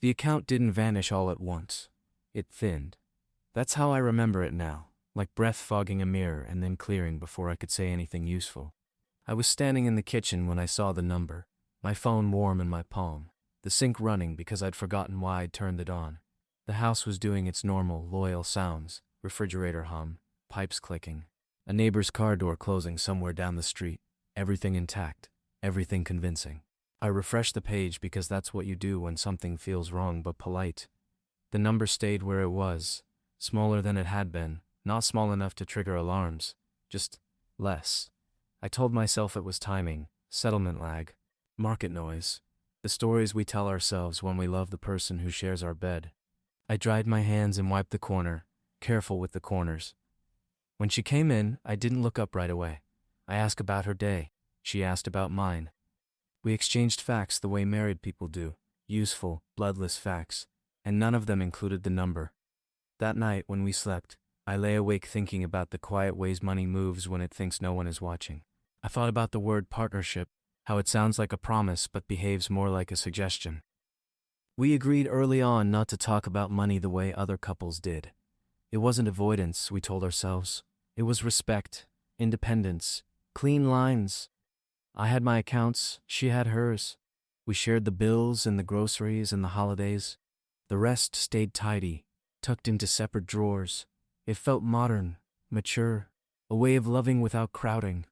The account didn't vanish all at once. It thinned. That's how I remember it now, like breath fogging a mirror and then clearing before I could say anything useful. I was standing in the kitchen when I saw the number, my phone warm in my palm, the sink running because I'd forgotten why I'd turned it on. The house was doing its normal, loyal sounds, refrigerator hum, pipes clicking, a neighbor's car door closing somewhere down the street, everything intact, everything convincing. I refreshed the page because that's what you do when something feels wrong but polite. The number stayed where it was, smaller than it had been, not small enough to trigger alarms, just less. I told myself it was timing, settlement lag, market noise, the stories we tell ourselves when we love the person who shares our bed. I dried my hands and wiped the corner, careful with the corners. When she came in, I didn't look up right away. I asked about her day. She asked about mine. We exchanged facts the way married people do, useful, bloodless facts, and none of them included the number. That night, when we slept, I lay awake thinking about the quiet ways money moves when it thinks no one is watching. I thought about the word partnership, how it sounds like a promise but behaves more like a suggestion. We agreed early on not to talk about money the way other couples did. It wasn't avoidance, we told ourselves. It was respect, independence, clean lines. I had my accounts, she had hers. We shared the bills and the groceries and the holidays. The rest stayed tidy, tucked into separate drawers. It felt modern, mature, a way of loving without crowding.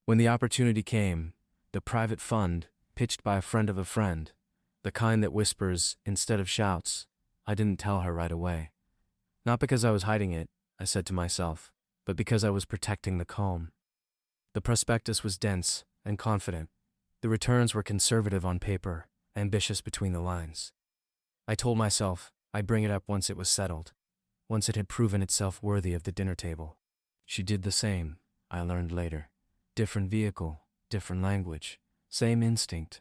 When the opportunity came, the private fund, pitched by a friend of a friend, the kind that whispers instead of shouts, I didn't tell her right away. Not because I was hiding it, I said to myself, but because I was protecting the calm. The prospectus was dense and confident. The returns were conservative on paper, ambitious between the lines. I told myself I'd bring it up once it was settled, once it had proven itself worthy of the dinner table. She did the same, I learned later. Different vehicle, different language, same instinct.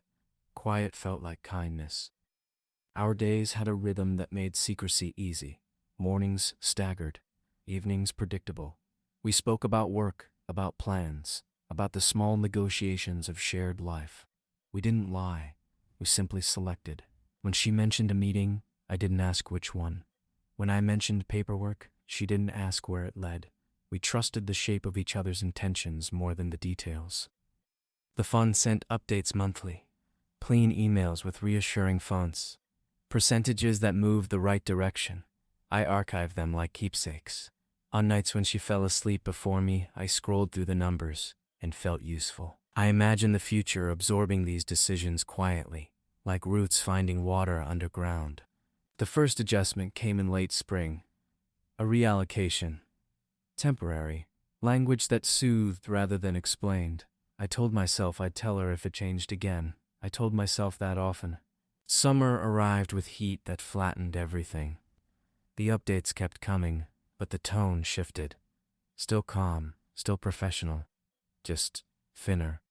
Quiet felt like kindness. Our days had a rhythm that made secrecy easy. Mornings staggered, evenings predictable. We spoke about work, about plans, about the small negotiations of shared life. We didn't lie, we simply selected. When she mentioned a meeting, I didn't ask which one. When I mentioned paperwork, she didn't ask where it led. We trusted the shape of each other's intentions more than the details. The fund sent updates monthly, clean emails with reassuring fonts, percentages that moved the right direction. I archived them like keepsakes. On nights when she fell asleep before me, I scrolled through the numbers and felt useful. I imagined the future absorbing these decisions quietly, like roots finding water underground. The first adjustment came in late spring. A reallocation. Temporary. Language that soothed rather than explained. I told myself I'd tell her if it changed again. I told myself that often. Summer arrived with heat that flattened everything. The updates kept coming, but the tone shifted. Still calm, still professional, just thinner.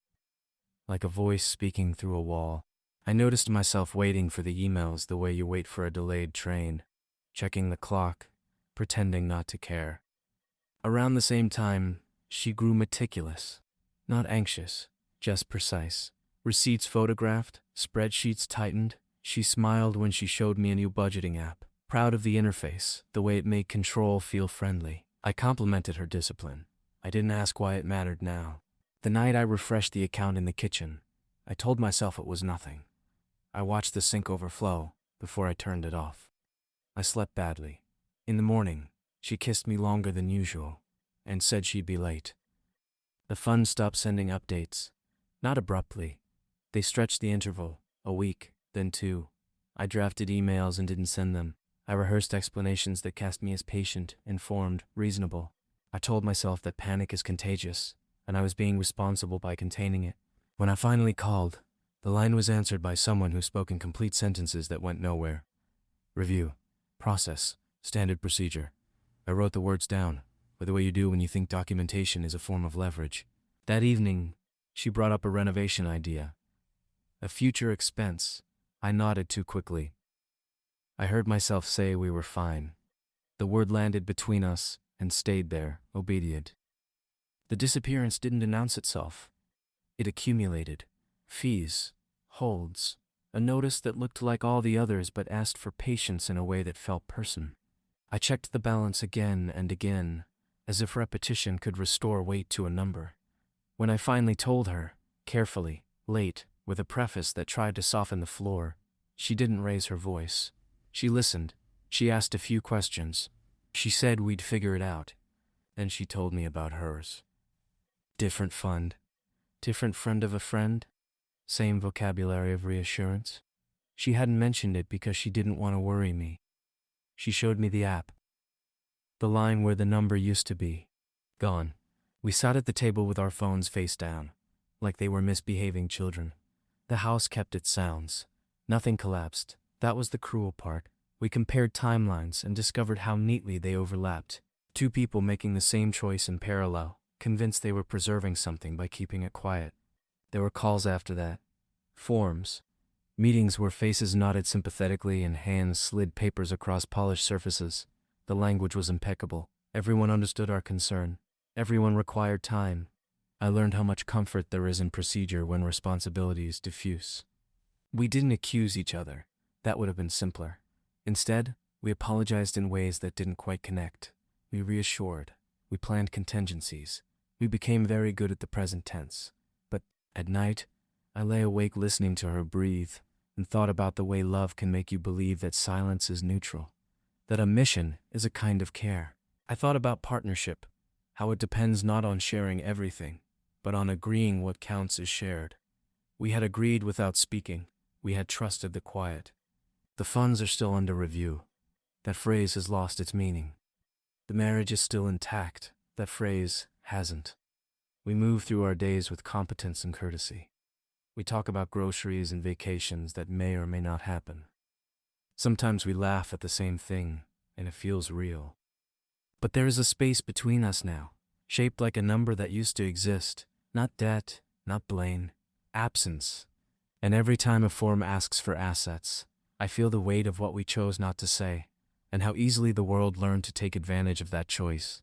Like a voice speaking through a wall. I noticed myself waiting for the emails the way you wait for a delayed train, checking the clock, pretending not to care. Around the same time, she grew meticulous, not anxious, just precise. Receipts photographed, spreadsheets tightened. She smiled when she showed me a new budgeting app, proud of the interface, the way it made control feel friendly. I complimented her discipline. I didn't ask why it mattered now. The night I refreshed the account in the kitchen, I told myself it was nothing. I watched the sink overflow before I turned it off. I slept badly. In the morning, she kissed me longer than usual and said she'd be late. The fund stopped sending updates. Not abruptly. They stretched the interval, a week, then 2. I drafted emails and didn't send them. I rehearsed explanations that cast me as patient, informed, reasonable. I told myself that panic is contagious, and I was being responsible by containing it. When I finally called, the line was answered by someone who spoke in complete sentences that went nowhere. Review. Process. Standard procedure. I wrote the words down, the way you do when you think documentation is a form of leverage. That evening, she brought up a renovation idea. A future expense. I nodded too quickly. I heard myself say we were fine. The word landed between us and stayed there, obedient. The disappearance didn't announce itself. It accumulated. Fees, holds, A notice that looked like all the others but asked for patience in a way that felt personal. I checked the balance again and again, as if repetition could restore weight to a number. When I finally told her, carefully, late, with a preface that tried to soften the floor, she didn't raise her voice. She listened. She asked a few questions. She said we'd figure it out. Then she told me about hers. Different fund. Different friend of a friend. Same vocabulary of reassurance. She hadn't mentioned it because she didn't want to worry me. She showed me the app. The line where the number used to be. Gone. We sat at the table with our phones face down, like they were misbehaving children. The house kept its sounds. Nothing collapsed. That was the cruel part. We compared timelines and discovered how neatly they overlapped. Two people making the same choice in parallel, convinced they were preserving something by keeping it quiet. There were calls after that. Forms. Meetings where faces nodded sympathetically and hands slid papers across polished surfaces. The language was impeccable. Everyone understood our concern. Everyone required time. I learned how much comfort there is in procedure when responsibility is diffuse. We didn't accuse each other. That would have been simpler. Instead, we apologized in ways that didn't quite connect. We reassured. We planned contingencies. We became very good at the present tense. But at night, I lay awake listening to her breathe and thought about the way love can make you believe that silence is neutral, that omission is a kind of care. I thought about partnership, how it depends not on sharing everything, but on agreeing what counts as shared. We had agreed without speaking. We had trusted the quiet. The funds are still under review. That phrase has lost its meaning. The marriage is still intact. That phrase hasn't. We move through our days with competence and courtesy. We talk about groceries and vacations that may or may not happen. Sometimes we laugh at the same thing, and it feels real. But there is a space between us now, shaped like a number that used to exist. Not debt, not blame, absence. And every time a form asks for assets, I feel the weight of what we chose not to say, and how easily the world learned to take advantage of that choice.